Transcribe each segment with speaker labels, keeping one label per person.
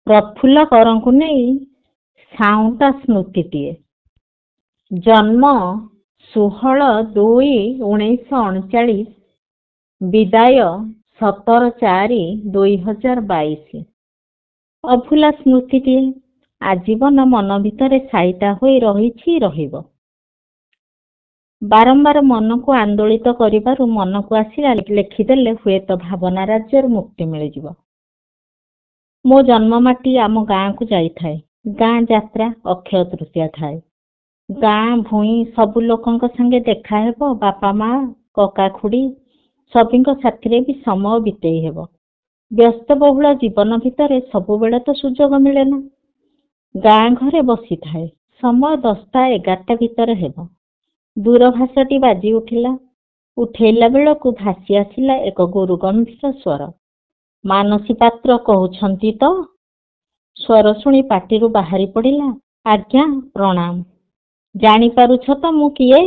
Speaker 1: ପ୍ରଫୁଲ୍ଲକରଙ୍କୁ ନେଇ ସାଉଁଟା ସ୍ମୃତିଟିଏ। ଜନ୍ମ 16/2/1939, ବିଦାୟ 17/4/2022। ଅଭୁଲା ସ୍ମୃତିଟିଏ ଆଜୀବନ ମନ ଭିତରେ ସାଇତା ହୋଇ ରହିଛି, ରହିବ। ବାରମ୍ବାର ମନକୁ ଆନ୍ଦୋଳିତ କରିବାରୁ ମନକୁ ଆସିଲା ଲେଖିଦେଲେ ହୁଏତ ଭାବନା ରାଜ୍ୟରୁ ମୁକ୍ତି ମିଳିଯିବ। ମୋ ଜନ୍ମ ମାଟି ଆମ ଗାଁକୁ ଯାଇଥାଏ। ଗାଁ ଯାତ୍ରା, ଅକ୍ଷୟ ତୃତୀୟା ଥାଏ। ଗାଁ ଭୂଇଁ ସବୁ ଲୋକଙ୍କ ସାଙ୍ଗେ ଦେଖା ହେବ। ବାପା ମା, କକା ଖୁଡି ସଭିଙ୍କ ସାଥିରେ ବି ସମୟ ବିତେଇ ହେବ। ବ୍ୟସ୍ତବହୁଳ ଜୀବନ ଭିତରେ ସବୁବେଳେ ତ ସୁଯୋଗ ମିଳେ ନା। ଗାଁ ଘରେ ବସିଥାଏ। ସମୟ 10ଟା 11ଟା ଭିତରେ ହେବ। ଦୂରଭାଷଟି ବାଜି ଉଠିଲା। ଉଠେଇଲା ବେଳକୁ ଭାସି ଆସିଲା ଏକ ଗୁରୁ ଗମ୍ଭୀର ସ୍ୱର। ମାନସୀ ପାତ୍ର କହୁଛନ୍ତି ତ? ସ୍ୱର ଶୁଣି ପାଟିରୁ ବାହାରି ପଡ଼ିଲା, ଆଜ୍ଞା ପ୍ରଣାମ। ଜାଣିପାରୁଛ ତ ମୁଁ କିଏ?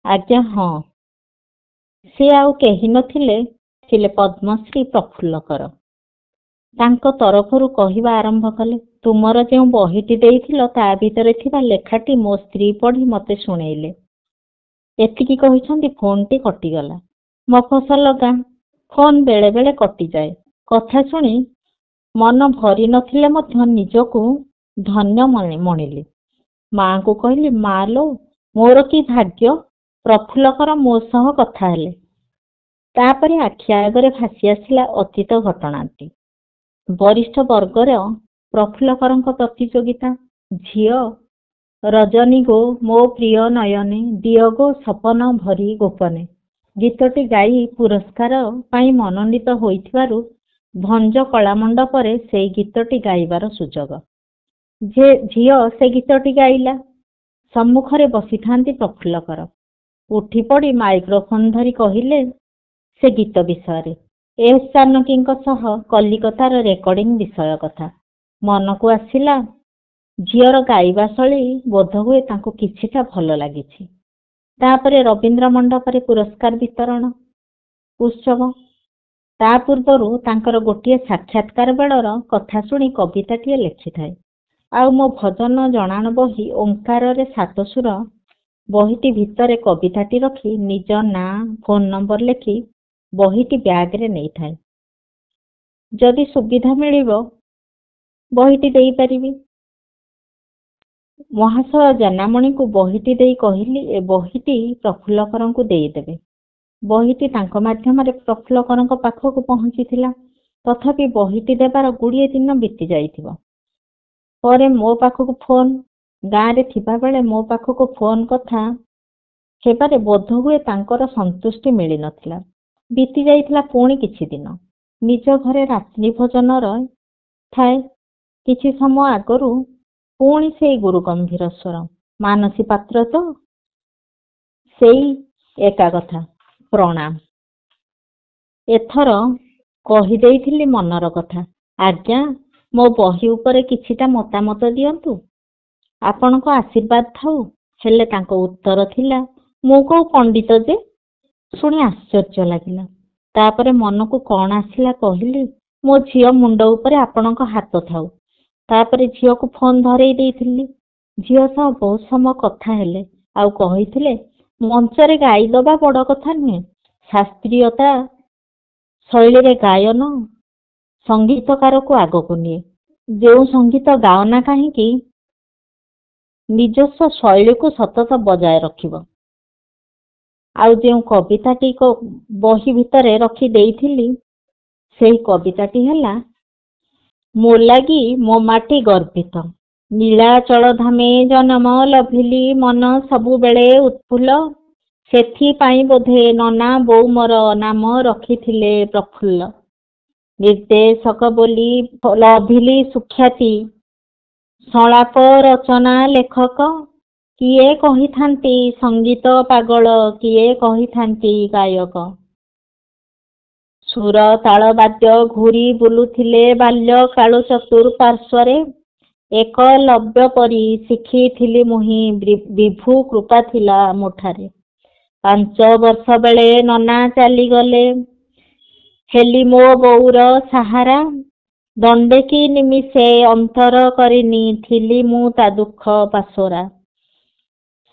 Speaker 1: ଆଜ୍ଞା ହଁ। ସେ ଆଉ କେହି ନଥିଲେ, ଥିଲେ ପଦ୍ମଶ୍ରୀ ପ୍ରଫୁଲ୍ଲକର। ତାଙ୍କ ତରଫରୁ କହିବା ଆରମ୍ଭ କଲେ, ତୁମର ଯେଉଁ ବହିଟି ଦେଇଥିଲ ତା ଭିତରେ ଥିବା ଲେଖାଟି ମୋ ସ୍ତ୍ରୀ ପଢ଼ି ମୋତେ ଶୁଣେଇଲେ। ଏତିକି କହିଛନ୍ତି ଫୋନ୍ଟି କଟିଗଲା। ମଫସଲ ଗାଁ, ଫୋନ୍ ବେଳେ ବେଳେ କଟିଯାଏ। କଥା ଶୁଣି ମନ ଭରି ନଥିଲେ ମଧ୍ୟ ନିଜକୁ ଧନ୍ୟ ମଣିଲି। ମାଆଙ୍କୁ କହିଲି, ମା ଲୋ, ମୋର କି ଭାଗ୍ୟ, ପ୍ରଫୁଲ୍ଲକର ମୋ ସହ କଥା ହେଲେ। ତାପରେ ଆଖି ଆଗରେ ଭାସି ଆସିଲା ଅତୀତ ଘଟଣାଟି। ବରିଷ୍ଠ ବର୍ଗର ପ୍ରଫୁଲ୍ଲକରଙ୍କ ପ୍ରତିଯୋଗିତା। ଝିଅ ରଜନୀ ଗୋ ମୋ ପ୍ରିୟ ନୟନେ, ଦିଅ ଗୋ ସପନ ଭରି ଗୋପନେ ଗୀତଟି ଗାଇ ପୁରସ୍କାର ପାଇଁ ମନୋନୀତ ହୋଇଥିବାରୁ ଭଞ୍ଜ କଳାମଣ୍ଡପରେ ସେଇ ଗୀତଟି ଗାଇବାର ସୁଯୋଗ। ଝିଅ ସେ ଗୀତଟି ଗାଇଲା। ସମ୍ମୁଖରେ ବସିଥାନ୍ତି ପ୍ରଫୁଲ୍ଲକର। ଉଠି ପଡ଼ି ମାଇକ୍ରୋଫୋନ୍ ଧରି କହିଲେ ସେ ଗୀତ ବିଷୟରେ, ଏସ୍ ଜାନକୀଙ୍କ ସହ କଲିକତାର ରେକର୍ଡିଂ ବିଷୟ କଥା। ମନକୁ ଆସିଲା ଝିଅର ଗାଇବା ଶୈଳୀ ବୋଧହୁଏ ତାଙ୍କୁ କିଛିଟା ଭଲ ଲାଗିଛି। ତାପରେ ରବୀନ୍ଦ୍ର ମଣ୍ଡପରେ ପୁରସ୍କାର ବିତରଣ ଉତ୍ସବ। ତା ପୂର୍ବରୁ ତାଙ୍କର ଗୋଟିଏ ସାକ୍ଷାତକାର ବେଳର କଥା ଶୁଣି କବିତାଟିଏ ଲେଖିଥାଏ। ଆଉ ମୋ ଭଜନ ଜଣାଣ ବହି ଓଙ୍କାରରେ 7 ସୁର ବହିଟି ଭିତରେ କବିତାଟି ରଖି ନିଜ ନାଁ, ଫୋନ୍ ନମ୍ବର ଲେଖି ବହିଟି ବ୍ୟାଗରେ ନେଇଥାଏ। ଯଦି ସୁବିଧା ମିଳିବ ବହିଟି ଦେଇପାରିବି। ମହାଶୟ ଜେନାମଣିଙ୍କୁ ବହିଟି ଦେଇ କହିଲି, ଏ ବହିଟି ପ୍ରଫୁଲ୍ଲକରଙ୍କୁ ଦେଇଦେବେ। ବହିଟି ତାଙ୍କ ମାଧ୍ୟମରେ ପ୍ରଫୁଲ୍ଲକରଙ୍କ ପାଖକୁ ପହଞ୍ଚିଥିଲା। ତଥାପି ବହିଟି ଦେବାର ଗୁଡ଼ିଏ ଦିନ ବିତି ଯାଇଥିବ। ପରେ ମୋ ପାଖକୁ ଫୋନ୍, ଗାଁରେ ଥିବାବେଳେ ମୋ ପାଖକୁ ଫୋନ୍ କଥା ହେବାରେ ବୋଧହୁଏ ତାଙ୍କର ସନ୍ତୁଷ୍ଟି ମିଳିନଥିଲା। ବିତି ଯାଇଥିଲା ପୁଣି କିଛି ଦିନ। ନିଜ ଘରେ ରାତ୍ରି ଭୋଜନର ଥାଏ। କିଛି ସମୟ ଆଗରୁ ପୁଣି ସେଇ ଗୁରୁ ଗମ୍ଭୀର ସ୍ୱର, ମାନସୀ ପାତ୍ର ତ? ସେଇ ଏକା କଥା, ପ୍ରଣାମ। ଏଥର କହିଦେଇଥିଲି ମନର କଥା। ଆଜ୍ଞା, ମୋ ବହି ଉପରେ କିଛିଟା ମତାମତ ଦିଅନ୍ତୁ। ଆପଣଙ୍କ ଆଶୀର୍ବାଦ ଥାଉ। ହେଲେ ତାଙ୍କ ଉତ୍ତର ଥିଲା, ମୁଁ କୋଉ ପଣ୍ଡିତ ଯେ? ଶୁଣି ଆଶ୍ଚର୍ଯ୍ୟ ଲାଗିଲା। ତାପରେ ମନକୁ କଣ ଆସିଲା କହିଲି, ମୋ ଝିଅ ମୁଣ୍ଡ ଉପରେ ଆପଣଙ୍କ ହାତ ଥାଉ। ତାପରେ ଝିଅକୁ ଫୋନ୍ ଧରେଇ ଦେଇଥିଲି। ଝିଅ ସହ ବହୁତ ସମୟ କଥା ହେଲେ। ଆଉ କହିଥିଲେ, ମଞ୍ଚରେ ଗାଇଦବା ବଡ଼ କଥା ନୁହେଁ, ଶାସ୍ତ୍ରୀୟତା ଶୈଳୀରେ ଗାୟନ ସଙ୍ଗୀତକାରକୁ ଆଗକୁ ନିଏ। ଯେଉଁ ସଙ୍ଗୀତ ଗାଅନା କାହିଁକି ନିଜସ୍ୱ ଶୈଳୀକୁ ସତତ ବଜାୟ ରଖିବ। ଆଉ ଯେଉଁ କବିତାଟି ବହି ଭିତରେ ରଖି ଦେଇଥିଲି, ସେହି କବିତାଟି ହେଲା, ମୋ ଲାଗି ମୋ ମାଟି ଗର୍ବିତ, ନୀଳାଚଳ ଧାମେ ଜନମ ଲଭିଲି, ମନ ସବୁବେଳେ ଉତ୍ଫୁଲ୍ଲ, ସେଥିପାଇଁ ବୋଧେ ନନା ବୋଉ ମୋର ନାମ ରଖିଥିଲେ ପ୍ରଫୁଲ୍ଲ। ନିର୍ଦ୍ଦେଶକ ବୋଲି ଲଭିଲି ସୁଖ୍ୟାତି, ସଂଳାପ ରଚନା ଲେଖକ, କିଏ କହିଥାନ୍ତି ସଙ୍ଗୀତ ପାଗଳ, କିଏ କହିଥାନ୍ତି ଗାୟକ। ସୁର ତାଳ ବାଦ୍ୟ ଘୂରି ବୁଲୁଥିଲେ ବାଲ୍ୟ କାଳୁ ଚତୁଃପାର୍ଶ୍ୱରେ, ଏକଲବ୍ୟ ପରି ଶିଖିଥିଲି ମୁହିଁ, ବିଭୁ କୃପା ଥିଲା ମୋଠାରେ। 5 ବର୍ଷ ବେଳେ ନନା ଚାଲିଗଲେ, ହେଲି ମୋ ବୋଉର ସାହାରା, ଦଣ୍ଡେକି ନିମିଷେ ଅନ୍ତର କରିନି ଥିଲି ମୁଁ ତା ଦୁଃଖ ପାଶୋରା।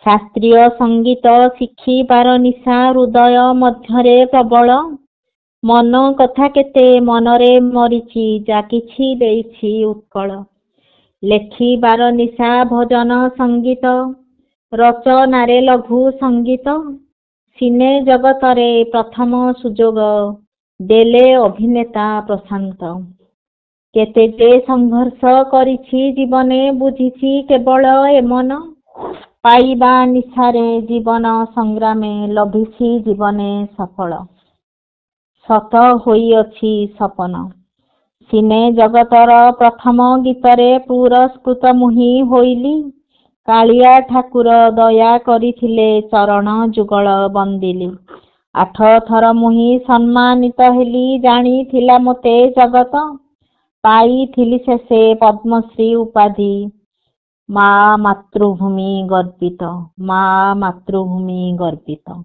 Speaker 1: ଶାସ୍ତ୍ରୀୟ ସଙ୍ଗୀତ ଶିଖିବାର ନିଶା ହୃଦୟ ମଧ୍ୟରେ ପ୍ରବଳ। ମନ କଥା କେତେ ମନରେ ମରିଛି ଯା କିଛି ଦେଇଛି ଉତ୍କଳ। ଲେଖିବାର ନିଶା ଭଜନ ସଙ୍ଗୀତ ରଚନାରେ ଲଘୁ ସଙ୍ଗୀତ। ସିନେ ଜଗତରେ ପ୍ରଥମ ସୁଯୋଗ ଦେଲେ ଅଭିନେତା ପ୍ରଶାନ୍ତ। କେତେ ଯେ ସଂଘର୍ଷ କରିଛି ଜୀବନେ ବୁଝିଛି କେବଳ ଏମନ। ପାଇବା ନିଶାରେ ଜୀବନ ସଂଗ୍ରାମେ ଲଭିଛି ଜୀବନେ ସଫଳ। ସତ ହୋଇଅଛି ସପନ। ସିନେ ଜଗତର ପ୍ରଥମ ଗୀତରେ ପୁରସ୍କୃତ ମୁହିଁ ହୋଇଲି। କାଳିଆ ଠାକୁର ଦୟା କରିଥିଲେ ଚରଣ ଯୁଗଳ ବନ୍ଦିଲି। 8 ଥର ମୁହିଁ ସମ୍ମାନିତ ହେଲି ଜାଣିଥିଲା ମୋତେ ଜଗତ। ପାଇଥିଲି ଶେଷେ ପଦ୍ମଶ୍ରୀ ଉପାଧି। ମା ମାତୃଭୂମି ଗର୍ବିତ, ମା ମାତୃଭୂମି ଗର୍ବିତ।